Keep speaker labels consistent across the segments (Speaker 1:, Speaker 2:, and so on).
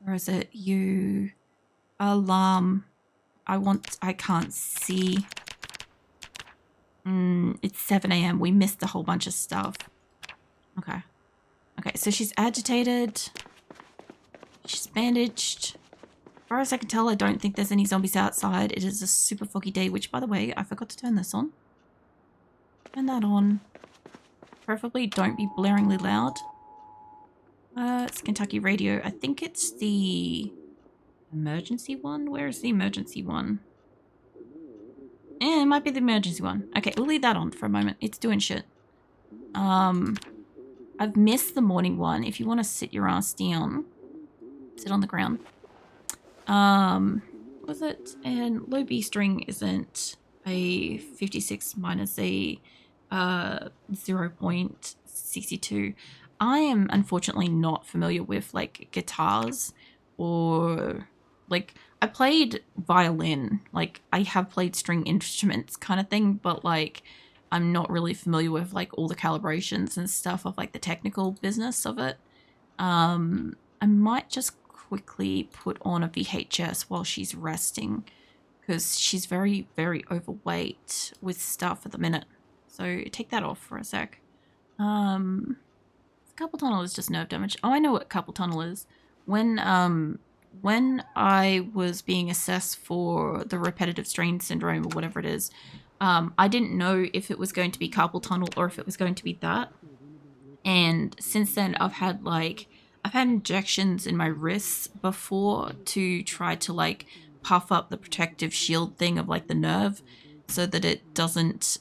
Speaker 1: Or is it you? Alarm. I can't see. It's 7 a.m. We missed a whole bunch of stuff. Okay. Okay, so she's agitated. She's bandaged. As far as I can tell, I don't think there's any zombies outside. It is a super foggy day, which, by the way, I forgot to turn this on. Turn that on. Preferably don't be blaringly loud. It's Kentucky radio. I think it's the emergency one. Where is the emergency one? It might be the emergency one. Okay, we'll leave that on for a moment. It's doing shit. I've missed the morning one. If you want to sit your ass down, sit on the ground. Was it? And low B string isn't a 56 minus a 0.62. I am unfortunately not familiar with like guitars or like I played violin, like I have played string instruments kind of thing, but like I'm not really familiar with like all the calibrations and stuff of like the technical business of it. I might just quickly put on a VHS while she's resting because she's very, very overweight with stuff at the minute. So take that off for a sec. Carpal tunnel is just nerve damage. Oh, I know what carpal tunnel is. When I was being assessed for the repetitive strain syndrome or whatever it is, I didn't know if it was going to be carpal tunnel or if it was going to be that. And since then, I've had injections in my wrists before to try to like puff up the protective shield thing of like the nerve so that it doesn't,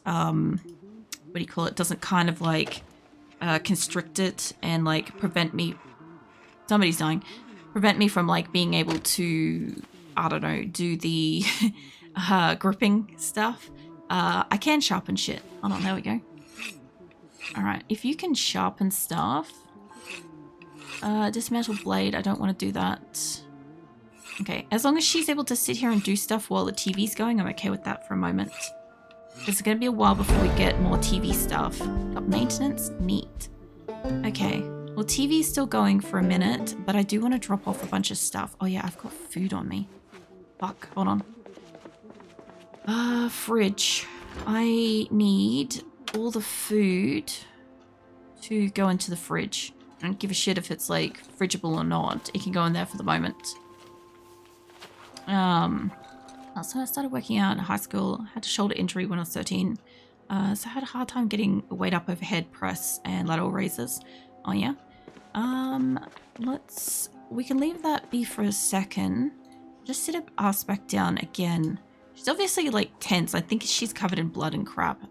Speaker 1: doesn't kind of like constrict it and like prevent me, somebody's dying, prevent me from like being able to, I don't know, do the gripping stuff. I can sharpen shit. Hold on, there we go. Alright, if you can sharpen stuff. Dismantle blade, I don't want to do that. Okay, as long as she's able to sit here and do stuff while the TV's going, I'm okay with that for a moment. It's going to be a while before we get more TV stuff. Got maintenance? Neat. Okay, well TV's still going for a minute, but I do want to drop off a bunch of stuff. Oh yeah, I've got food on me. Fuck, hold on. Fridge. I need all the food to go into the fridge. I don't give a shit if it's like fridgeable or not. It can go in there for the moment. So I started working out in high school. I had a shoulder injury when I was 13. So I had a hard time getting weight up overhead press and lateral raises. Oh yeah. We can leave that be for a second. Just sit her ass back down again. She's obviously like tense. I think she's covered in blood and crap.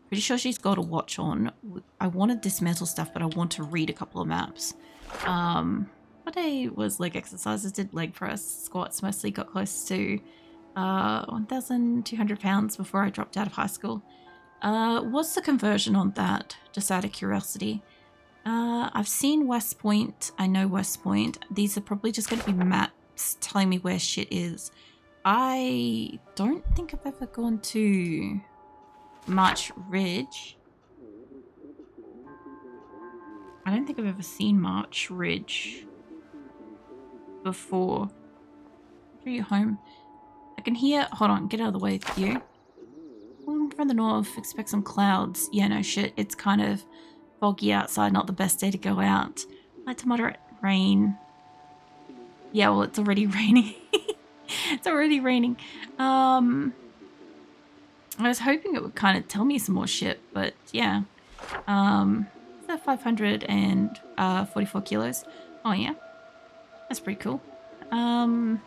Speaker 1: Pretty sure she's got a watch on. I want to dismantle stuff, but I want to read a couple of maps. What day was leg exercises? Did leg press, squats mostly, got close to 1,200 pounds before I dropped out of high school. What's the conversion on that? Just out of curiosity. I've seen West Point. I know West Point. These are probably just going to be maps telling me where shit is. I don't think I've ever gone to March Ridge. I don't think I've ever seen March Ridge before. Are you home? I can hear. Hold on, get out of the way, you. From the north, expect some clouds. Yeah, no shit. It's kind of foggy outside. Not the best day to go out. Light to moderate rain. Yeah, well, it's already raining. It's already raining. I was hoping it would kind of tell me some more shit, but yeah. 544 kilos. Oh yeah, that's pretty cool. And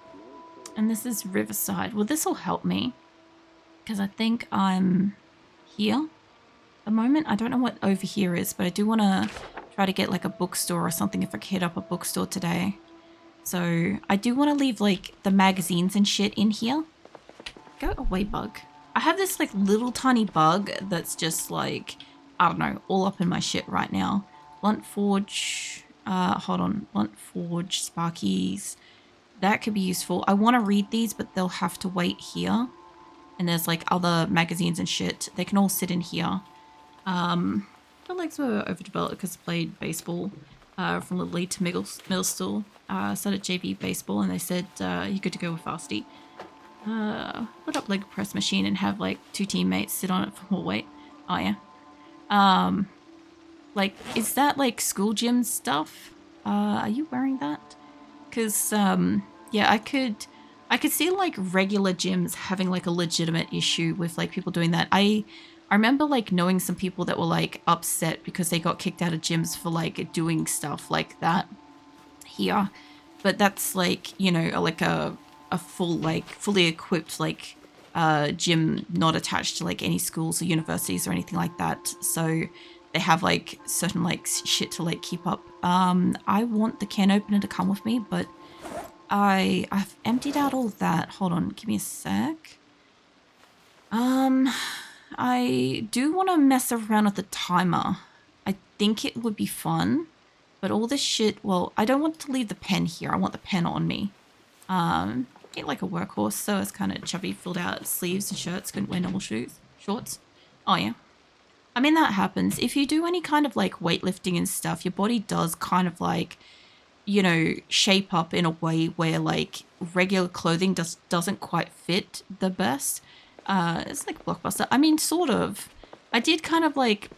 Speaker 1: this is Riverside. Well, this will help me because I think I'm here at the moment. I don't know what over here is, but I do want to try to get like a bookstore or something if I can hit up a bookstore today. So I do want to leave like the magazines and shit in here. Go away, bug. I have this like little tiny bug that's just like, I don't know, all up in my shit right now. Blunt Forge, hold on, Blunt Forge, Sparkies. That could be useful. I want to read these, but they'll have to wait here. And there's like other magazines and shit. They can all sit in here. My legs were overdeveloped because I played baseball. from Little League to middle school. Started JV baseball, and they said you're good to go with varsity. Put up leg press machine and have like 2 teammates sit on it for more weight. Oh yeah. Like, is that like school gym stuff? Are you wearing that? Because yeah, I could see like regular gyms having like a legitimate issue with like people doing that. I remember like knowing some people that were like upset because they got kicked out of gyms for like doing stuff like that here. But that's like, you know, like a full like fully equipped like gym not attached to like any schools or universities or anything like that. So they have like certain like shit to like keep up. I want the can opener to come with me, but I've emptied out all that. Hold on, give me a sec. I do want to mess around with the timer. I think it would be fun, but all this shit, well, I don't want to leave the pen here. I want the pen on me. Get like a workhorse, so it's kind of chubby, filled out sleeves and shirts, couldn't wear normal shorts. Oh yeah. I mean, that happens. If you do any kind of like weightlifting and stuff, your body does kind of like, you know, shape up in a way where like regular clothing doesn't quite fit the best. It's like Blockbuster. I mean, sort of. I did kind of like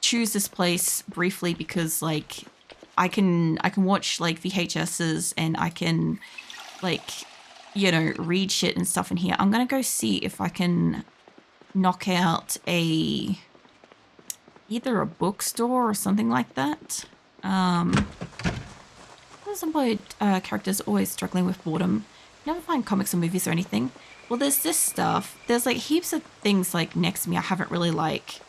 Speaker 1: choose this place briefly because like I can watch like VHSs and I can like, you know, read shit and stuff in here. I'm gonna go see if I can knock out either a bookstore or something like that. Zomboid characters always struggling with boredom. Never find comics or movies or anything. Well, there's this stuff. There's like heaps of things like next to me I haven't really like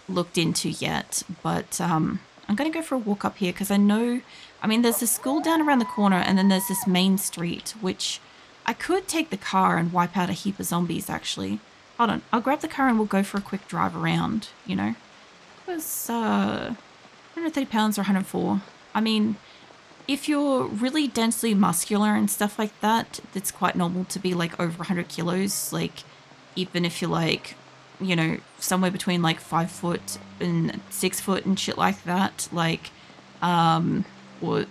Speaker 1: looked into yet, but I'm gonna go for a walk up here because I know, I mean, there's this school down around the corner and then there's this main street, which I could take the car and wipe out a heap of zombies actually. Hold on, I'll grab the car and we'll go for a quick drive around, you know. It was 130 pounds or 104. I mean, if you're really densely muscular and stuff like that, it's quite normal to be like over 100 kilos. Like, even if you're like, you know, somewhere between like 5 foot and 6 foot and shit like that, like, or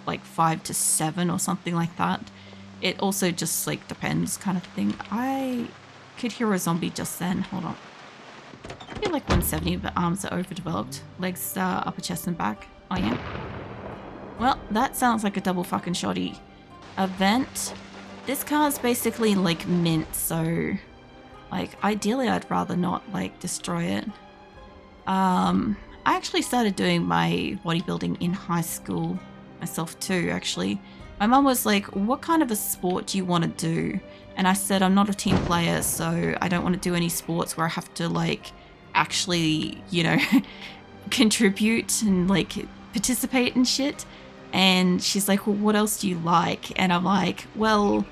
Speaker 1: like 5 to 7 or something like that. It also just like depends kind of thing. I could hear a zombie just then. Hold on. I feel like 170, but arms are overdeveloped. Legs, upper chest and back. Oh yeah. Well, that sounds like a double fucking shoddy event. This car's basically like mint, so like ideally I'd rather not like destroy it. I actually started doing my bodybuilding in high school myself too, actually. My mum was like, what kind of a sport do you want to do? And I said, I'm not a team player, so I don't want to do any sports where I have to like actually, you know, contribute and like participate and shit. And she's like, well, what else do you like? And I'm like, well,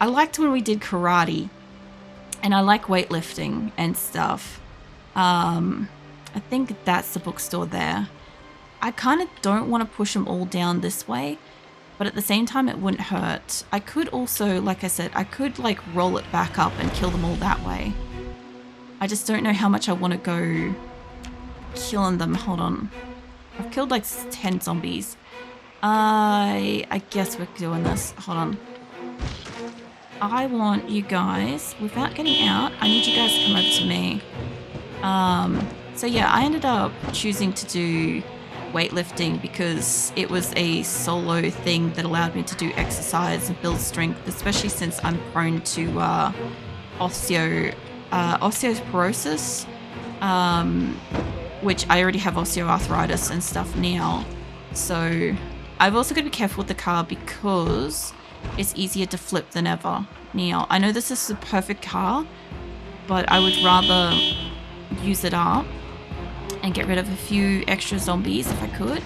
Speaker 1: I liked when we did karate and I like weightlifting and stuff. I think that's the bookstore there. I kind of don't want to push them all down this way, but at the same time, it wouldn't hurt. I could also, like I said, I could like roll it back up and kill them all that way. I just don't know how much I want to go killing them. Hold on. I've killed like 10 zombies. I guess we're doing this. Hold on. I want you guys, without getting out, I need you guys to come over to me. So yeah, I ended up choosing to do weightlifting because it was a solo thing that allowed me to do exercise and build strength, especially since I'm prone to osteoporosis, which I already have osteoarthritis and stuff now. So I've also got to be careful with the car because it's easier to flip than ever. Now, I know this is the perfect car, but I would rather use it up and get rid of a few extra zombies if I could.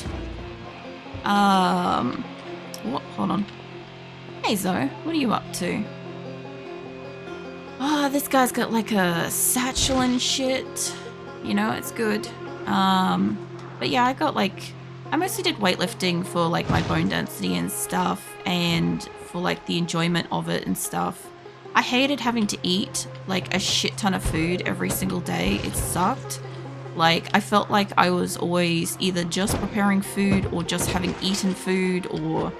Speaker 1: What? Hold on. Hey Zoe, what are you up to? Oh, this guy's got like a satchel and shit. You know, it's good. But yeah, I mostly did weightlifting for like my bone density and stuff and for like the enjoyment of it and stuff. I hated having to eat like a shit ton of food every single day. It sucked. Like, I felt like I was always either just preparing food or just having eaten food, or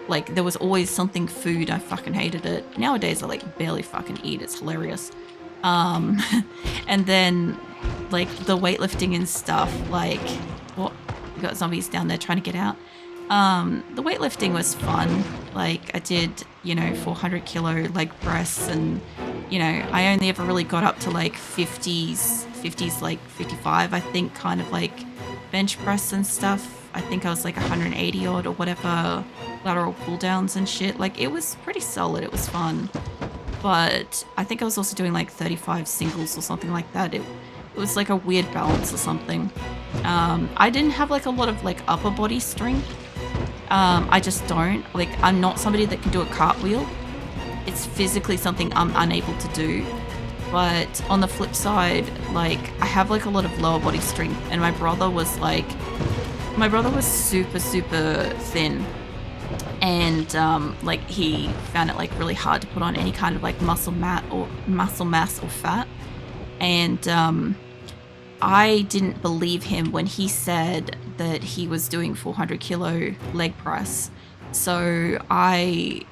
Speaker 1: like there was always something food. I fucking hated it. Nowadays I like barely fucking eat. It's hilarious. Um, and then like the weightlifting and stuff, like, what? We got zombies down there trying to get out. The weightlifting was fun. Like, I did, you know, 400 kilo leg press, and, you know, I only ever really got up to like 50s, like 55, I think, kind of like bench press and stuff. I think I was like 180 odd or whatever, lateral pull downs and shit. Like, it was pretty solid. It was fun. But I think I was also doing like 35 singles or something like that. It was like a weird balance or something. I didn't have like a lot of like upper body strength. I just don't. Like, I'm not somebody that can do a cartwheel. It's physically something I'm unable to do. But on the flip side, like, I have like a lot of lower body strength, and my brother was super, super thin. And like, he found it like really hard to put on any kind of like muscle mass or fat. And I didn't believe him when he said that he was doing 400 kilo leg press. So I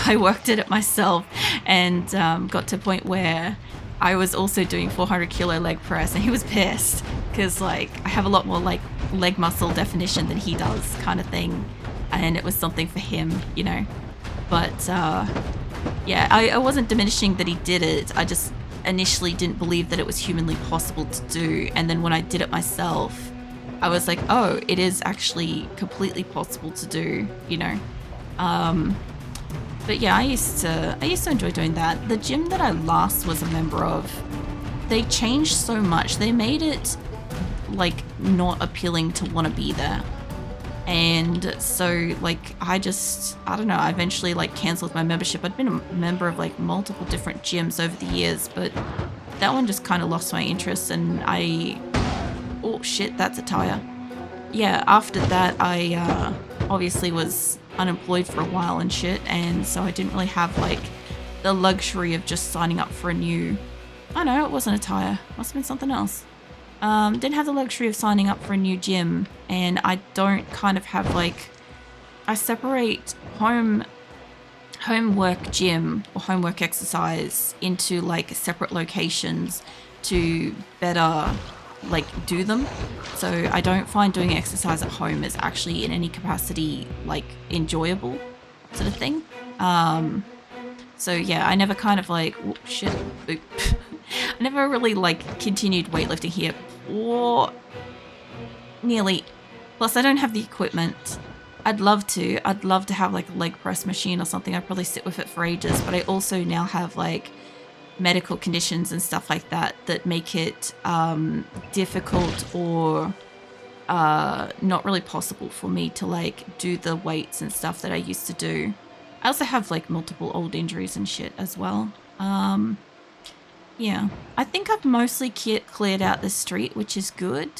Speaker 1: worked at it myself, and got to a point where I was also doing 400 kilo leg press, and he was pissed because like I have a lot more like leg muscle definition than he does, kind of thing. And it was something for him, you know. But yeah, I wasn't diminishing that he did it. I just initially didn't believe that it was humanly possible to do. And then when I did it myself, I was like, oh, it is actually completely possible to do, you know. But yeah, I used to enjoy doing that. The gym that I last was a member of, they changed so much. They made it like not appealing to want to be there. And so like I don't know, I eventually like canceled my membership. I'd been a member of like multiple different gyms over the years, but that one just kind of lost my interest. And oh shit, that's a tire. Yeah, after that I obviously was unemployed for a while and shit, and so I didn't really have like the luxury of just signing up for a new, I know, it wasn't a tire, must have been something else. Didn't have the luxury of signing up for a new gym, and I don't kind of have like, I separate homework gym or homework exercise into like separate locations to better like do them. So I don't find doing exercise at home is actually in any capacity like enjoyable sort of thing. So yeah, I never kind of like, oh, shit, I never really like continued weightlifting here, or nearly. Plus I don't have the equipment. I'd love to have like a leg press machine or something. I'd probably sit with it for ages, but I also now have like medical conditions and stuff like that that make it difficult or not really possible for me to like do the weights and stuff that I used to do. I also have like multiple old injuries and shit as well. Yeah, I think I've mostly cleared out the street, which is good,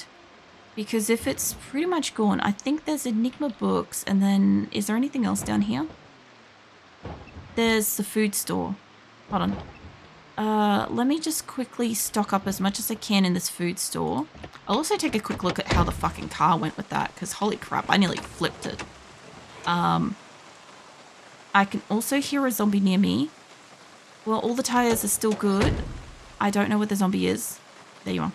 Speaker 1: because if it's pretty much gone, I think there's Enigma books, and then is there anything else down here? There's the food store. Hold on. Let me just quickly stock up as much as I can in this food store. I'll also take a quick look at how the fucking car went with that, because holy crap, I nearly flipped it. I can also hear a zombie near me. Well, all the tires are still good. I don't know where the zombie is. There you are.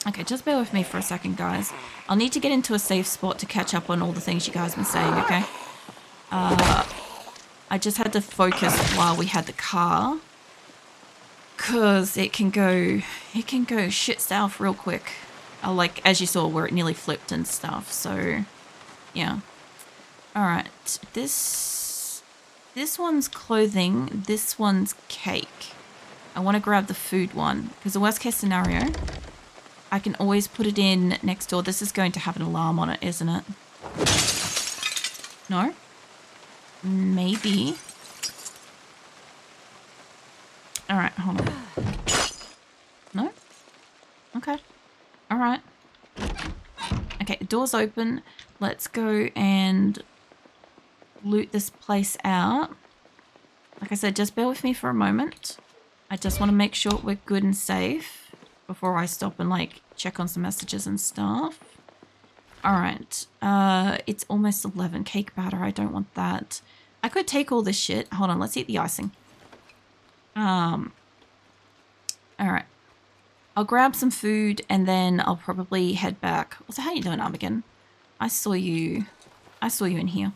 Speaker 1: Okay, just bear with me for a second, guys. I'll need to get into a safe spot to catch up on all the things you guys have been saying, okay? I just had to focus while we had the car, because it can go shit south real quick. Like, as you saw, where it nearly flipped and stuff, so, yeah. Alright, this one's clothing, this one's cake. I want to grab the food one, because the worst case scenario, I can always put it in next door. This is going to have an alarm on it, isn't it? No? Maybe. Alright, hold on. No? Okay. Alright. Okay, the door's open. Let's go and loot this place out. Like I said, just bear with me for a moment. I just want to make sure we're good and safe before I stop and like check on some messages and stuff. All right. It's almost 11. Cake batter. I don't want that. I could take all this shit. Hold on. Let's eat the icing. All right. I'll grab some food and then I'll probably head back. So how you doing, Armageddon? I saw you in here.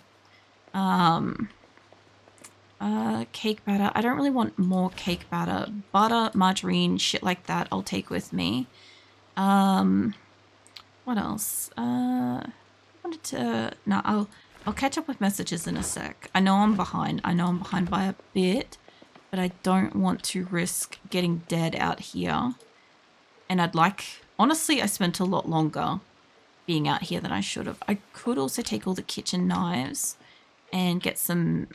Speaker 1: Cake batter. I don't really want more cake batter. Butter, margarine, shit like that I'll take with me. What else? No, I'll catch up with messages in a sec. I know I'm behind. I know I'm behind by a bit, but I don't want to risk getting dead out here. And honestly, I spent a lot longer being out here than I should have. I could also take all the kitchen knives and get some,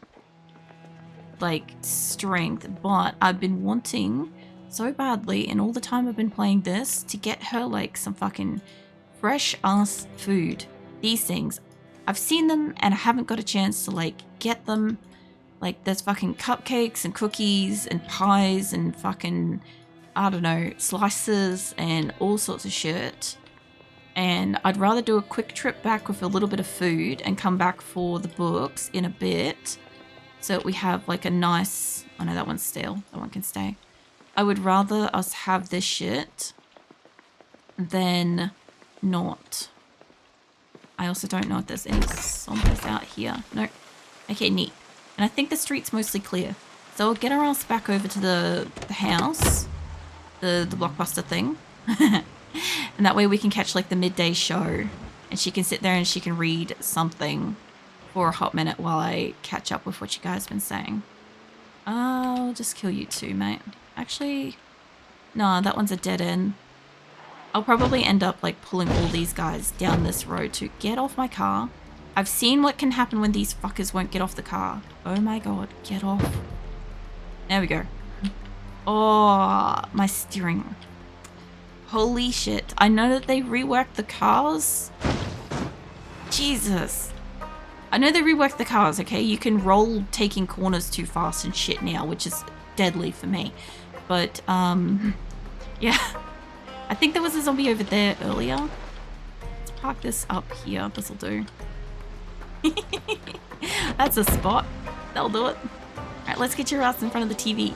Speaker 1: like, strength, but I've been wanting so badly in all the time I've been playing this to get her, like, some fucking fresh ass food. These things. I've seen them and I haven't got a chance to, like, get them. Like, there's fucking cupcakes and cookies and pies and fucking, I don't know, slices and all sorts of shit. And I'd rather do a quick trip back with a little bit of food and come back for the books in a bit so that we have like a nice... Oh no, that one's stale. That one can stay. I would rather us have this shit than not. I also don't know if there's any zombies out here. No. Okay, neat. And I think the street's mostly clear. So I'll get our ass back over to the house. The Blockbuster thing. And that way we can catch like the midday show. And she can sit there and she can read something for a hot minute while I catch up with what you guys have been saying. I'll just kill you too, mate. Actually, no, that one's a dead end. I'll probably end up like pulling all these guys down this road to get off my car. I've seen what can happen when these fuckers won't get off the car. Oh my god, get off. There we go. Oh, my steering. Holy shit. I know that they reworked the cars. Jesus. I know they reworked the cars, okay? You can roll taking corners too fast and shit now, which is deadly for me. But, yeah. I think there was a zombie over there earlier. Let's park this up here. This'll do. That's a spot. That'll do it. Alright, let's get your ass in front of the TV.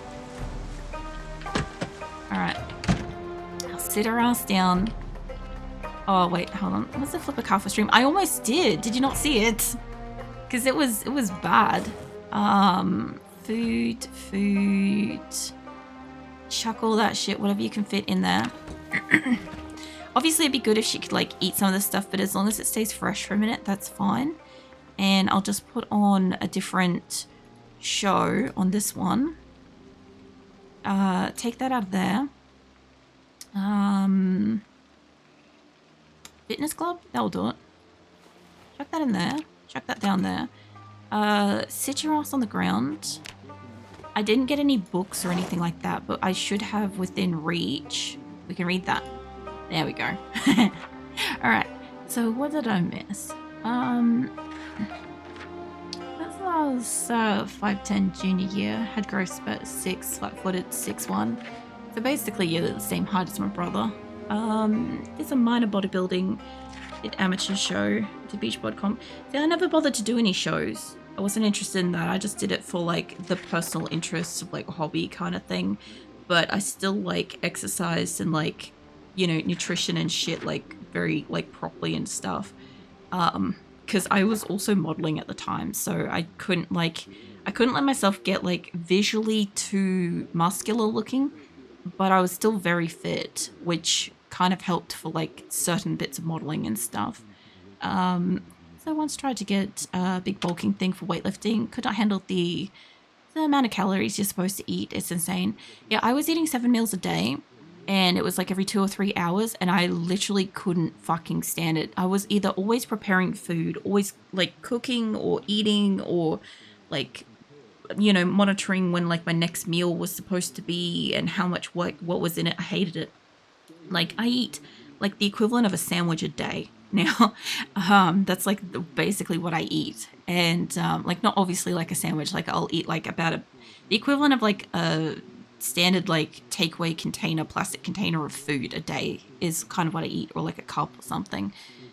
Speaker 1: Alright. I'll sit her ass down. Oh, wait, hold on. What's the flip a car for stream? I almost did. Did you not see it? Because it was bad. Food. Chuck all that shit, whatever you can fit in there. Obviously, it'd be good if she could, like, eat some of this stuff, but as long as it stays fresh for a minute, that's fine. And I'll just put on a different show on this one. Take that out of there. Fitness club? That'll do it. Chuck that in there. Chuck that down there. Sit your ass on the ground. I didn't get any books or anything like that, but I should have within reach. We can read that. There we go. Alright, so what did I miss? That's when I was 5'10" junior year, had growth spurt 6, flat-footed 6'1". So basically you're the same height as my brother. Did some minor bodybuilding, did amateur show, did beach bod comp. See, I never bothered to do any shows. I wasn't interested in that. I just did it for like the personal interest of like a hobby kind of thing. But I still like exercised and like, you know, nutrition and shit like very like properly and stuff. Because I was also modeling at the time, so I couldn't let myself get like visually too muscular looking, but I was still very fit, which kind of helped for like certain bits of modeling and stuff. So I once tried to get a big bulking thing for weightlifting. Could not handle the amount of calories you're supposed to eat. It's insane. Yeah, I was eating 7 meals a day, and it was like every 2 or 3 hours, and I literally couldn't fucking stand it. I was either always preparing food, always like cooking or eating, or like, you know, monitoring when like my next meal was supposed to be and how much what was in it. I hated it. Like, I eat like the equivalent of a sandwich a day now. That's like basically what I eat. And like, not obviously like a sandwich, like I'll eat like about the equivalent of like a standard like takeaway container, plastic container of food a day is kind of what I eat, or like a cup or something.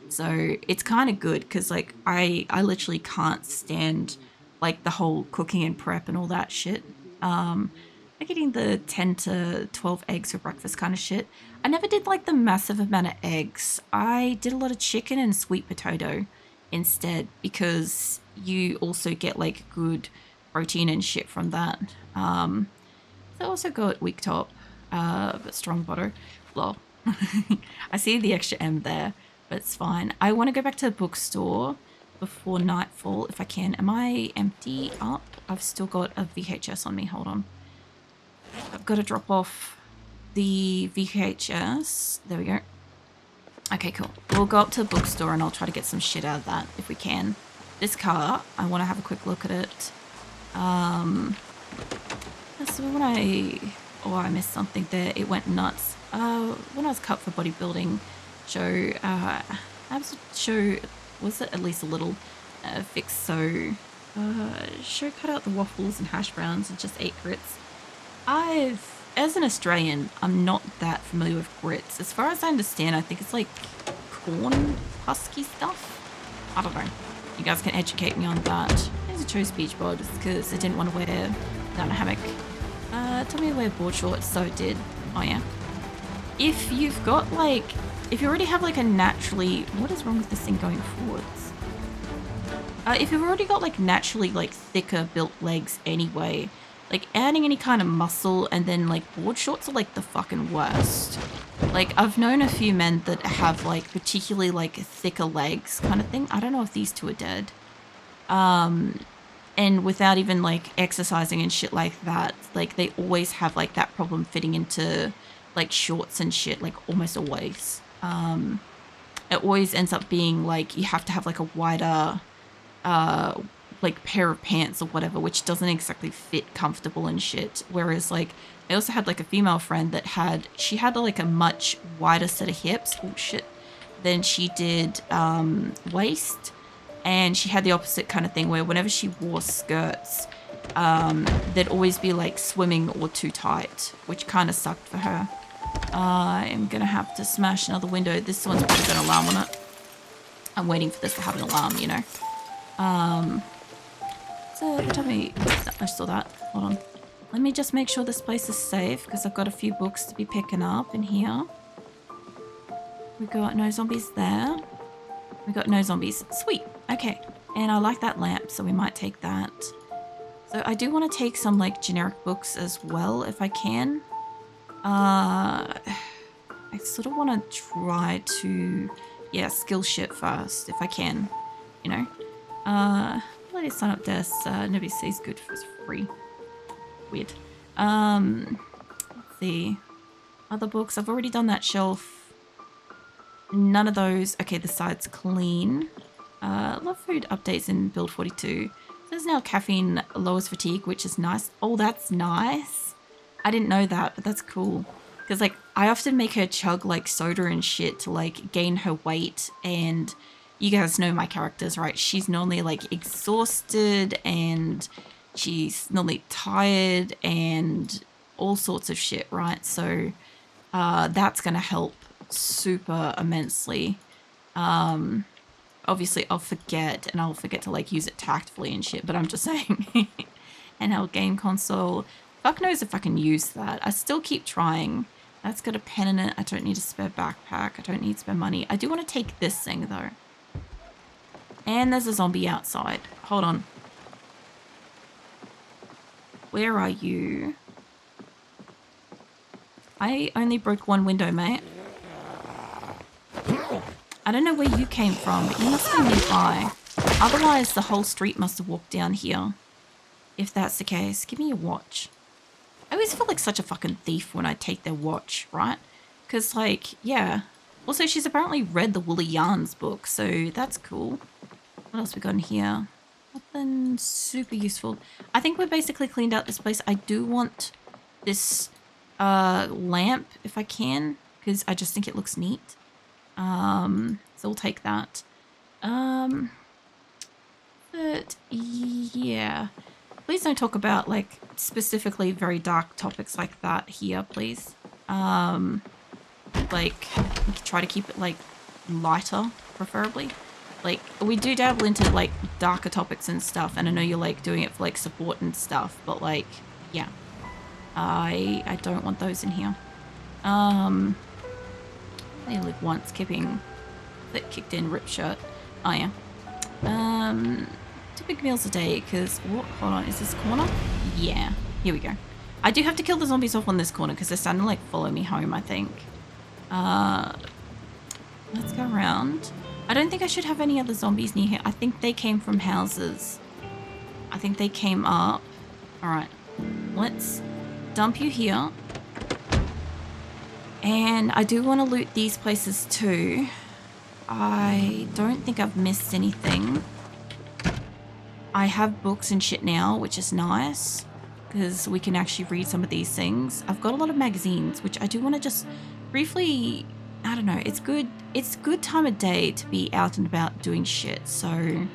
Speaker 1: So it's kind of good because like I literally can't stand like the whole cooking and prep and all that shit. Like eating the 10 to 12 eggs for breakfast kind of shit. I never did like the massive amount of eggs. I did a lot of chicken and sweet potato instead because you also get like good protein and shit from that. So I also got weak top, but strong butter. Lol. I see the extra M there, but it's fine. I want to go back to the bookstore before nightfall if I can. Am I empty up? I've still got a VHS on me. Hold on. I've got to drop off the VHS. There we go. Okay, cool. We'll go up to the bookstore and I'll try to get some shit out of that if we can. This car, I want to have a quick look at it. So when I missed something there. It went nuts. When I was cut for bodybuilding show, abs show was it at least a little fix. So show cut out the waffles and hash browns and just ate grits. As an Australian, I'm not that familiar with grits. As far as I understand, I think it's like corn husky stuff. I don't know. You guys can educate me on that. I chose beach boards because I didn't want to wear down a hammock. Told me to wear board shorts, so I did. Oh yeah. If you've got like, if you already have like a naturally, what is wrong with this thing going forwards? If you've already got like naturally like thicker built legs anyway, like adding any kind of muscle and then like board shorts are like the fucking worst. Like I've known a few men that have like particularly like thicker legs kind of thing. I don't know if these two are dead. And without even like exercising and shit like that, like they always have like that problem fitting into like shorts and shit, like almost always. It always ends up being like you have to have like a wider like pair of pants or whatever, which doesn't exactly fit comfortable and shit. Whereas like I also had like a female friend that had like a much wider set of hips, oh shit, than she did waist. And she had the opposite kind of thing where whenever she wore skirts, they'd always be like swimming or too tight, which kind of sucked for her. I am going to have to smash another window. This one's probably got an alarm on it. I'm waiting for this to have an alarm, you know. So tell me, I saw that. Hold on. Let me just make sure this place is safe because I've got a few books to be picking up in here. We got no zombies there. We got no zombies. Sweet. Okay. And I like that lamp, so we might take that. So I do want to take some like generic books as well if I can. I sort of want to try to, yeah, skill shit first if I can, you know. Let us sign up desk. Nobody says good for free. Weird. Let's see. Other books. I've already done that shelf. None of those. Okay, the side's clean. Love food updates in build 42. There's now caffeine lowers fatigue, which is nice. Oh, that's nice. I didn't know that, but that's cool. Because like I often make her chug like soda and shit to like gain her weight, and you guys know my characters, right? She's normally like exhausted and she's normally tired and all sorts of shit, right? So that's gonna help super immensely. Obviously I'll forget to like use it tactfully and shit, but I'm just saying. Handheld game console, fuck knows if I can use that. I still keep trying. That's got a pen in it. I don't need a spare backpack. I don't need spare money. I do want to take this thing though. And there's a zombie outside. Hold on. Where are you? I only broke one window, mate. I don't know where you came from, but you must be nearby. Otherwise, the whole street must have walked down here. If that's the case, give me your watch. I always feel like such a fucking thief when I take their watch, right? Because, like, yeah. Also, she's apparently read the Woolly Yarns book, so that's cool. What else we got in here? Nothing super useful. I think we're basically cleaned out this place. I do want this lamp, if I can, because I just think it looks neat. So we'll take that. But yeah, please don't talk about like specifically very dark topics like that here, please. Like, try to keep it, like, lighter, preferably. Like, we do dabble into, like, darker topics and stuff, and I know you're, like, doing it for, like, support and stuff, but, like, yeah. I don't want those in here. I live once, keeping that kicked in rip shirt. Oh, yeah. 2 big meals a day, because, what? Hold on, is this corner? Yeah, here we go. I do have to kill the zombies off on this corner, because they're starting to, like, follow me home, I think. Let's go around. I don't think I should have any other zombies near here. I think they came from houses. I think they came up. Alright. Let's dump you here. And I do want to loot these places too. I don't think I've missed anything. I have books and shit now, which is nice. Because we can actually read some of these things. I've got a lot of magazines, which I do want to just briefly... I don't know, it's good time of day to be out and about doing shit, so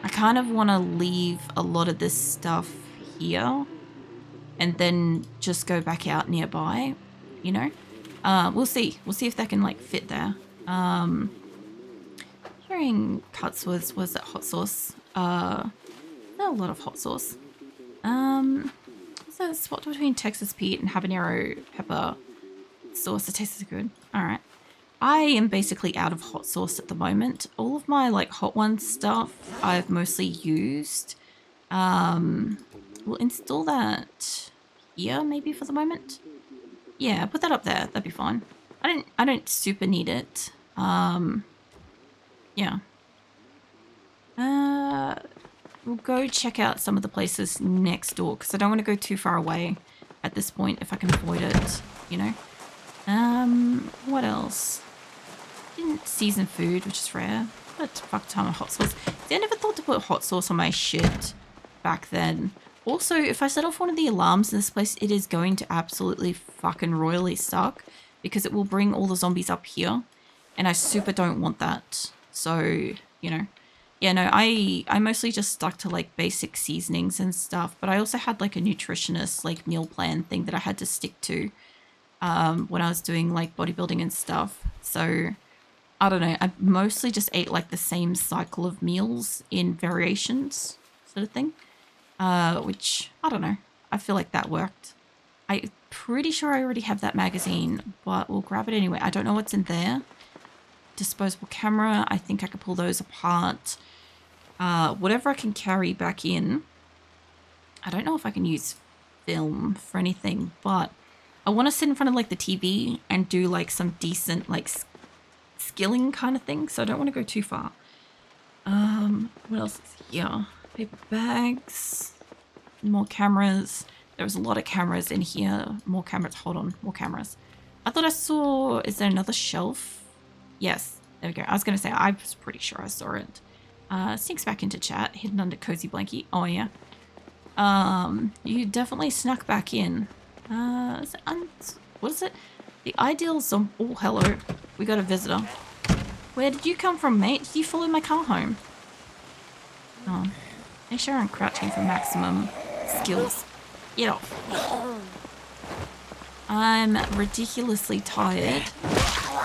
Speaker 1: I kind of want to leave a lot of this stuff here and then just go back out nearby, you know? We'll see if that can, like, fit there. Hearing cuts was it hot sauce? Not a lot of hot sauce. What's that spot between Texas Pete and habanero pepper sauce? It tastes good. Alright. I am basically out of hot sauce at the moment. All of my, like, Hot Ones stuff I've mostly used. We'll install that here maybe for the moment. Yeah, put that up there. That'd be fine. I don't super need it. Yeah. We'll go check out some of the places next door because I don't want to go too far away at this point if I can avoid it, you know. What else? Didn't season food, which is rare. But fuck ton of hot sauce. See, I never thought to put hot sauce on my shit back then. Also, if I set off one of the alarms in this place, it is going to absolutely fucking royally suck because it will bring all the zombies up here, and I super don't want that. So, you know. Yeah, no, I mostly just stuck to, like, basic seasonings and stuff, but I also had, like, a nutritionist, like, meal plan thing that I had to stick to when I was doing, like, bodybuilding and stuff. So, I don't know, I mostly just ate, like, the same cycle of meals in variations sort of thing, which, I don't know, I feel like that worked. I'm pretty sure I already have that magazine, but we'll grab it anyway. I don't know what's in there. Disposable camera, I think I could pull those apart. Whatever I can carry back in. I don't know if I can use film for anything, but I want to sit in front of, like, the TV and do, like, some decent, like, skilling kind of thing, so I don't want to go too far. What else is here? Paper bags, more cameras. There was a lot of cameras in here. More cameras. Hold on, more cameras. I thought I saw, is there another shelf? Yes, there we go. I was going to say, I was pretty sure I saw it. Sneaks back into chat, hidden under cozy blankie. Oh, yeah. You definitely snuck back in. What is it? The ideal oh, hello. We got a visitor. Where did you come from, mate? Did you follow my car home? Oh. Make sure I'm crouching for maximum skills. Get off. I'm ridiculously tired.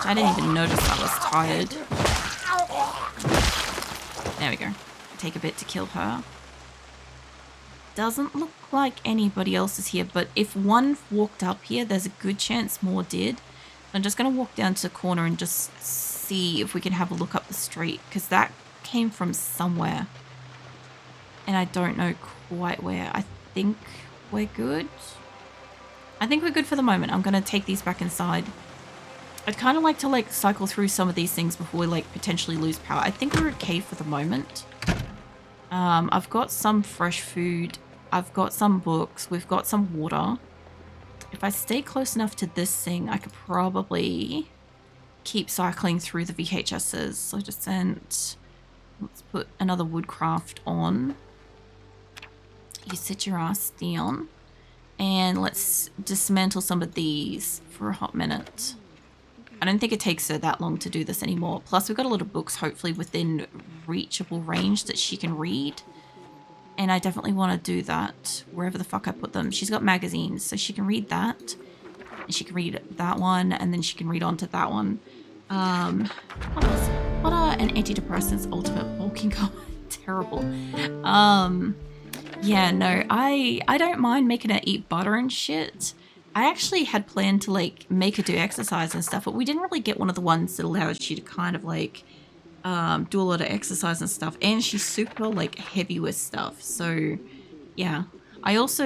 Speaker 1: I didn't even notice I was tired. There we go. Take a bit to kill her. Doesn't look like anybody else is here, but if one walked up here, there's a good chance more did. I'm just going to walk down to the corner and just see if we can have a look up the street, because that came from somewhere. And I don't know quite where. I think we're good. I think we're good for the moment. I'm going to take these back inside. I'd kind of like to, like, cycle through some of these things before we, like, potentially lose power. I think we're okay for the moment. I've got some fresh food. I've got some books. We've got some water. If I stay close enough to this thing, I could probably keep cycling through the VHSs. So just sent... Let's put another woodcraft on. You sit your ass down. And let's dismantle some of these for a hot minute. I don't think it takes her that long to do this anymore. Plus, we've got a lot of books, hopefully, within reachable range that she can read. and I definitely want to do that wherever the fuck I put them. She's got magazines, so she can read that. And she can read that one, and then she can read on to that one. What are an antidepressant's ultimate bulking comment? Terrible. Yeah, no, I don't mind making her eat butter and shit. I actually had planned to like make her do exercise and stuff, but we didn't really get one of the ones that allows you to kind of like do a lot of exercise and stuff. And she's super like heavy with stuff, so yeah. I also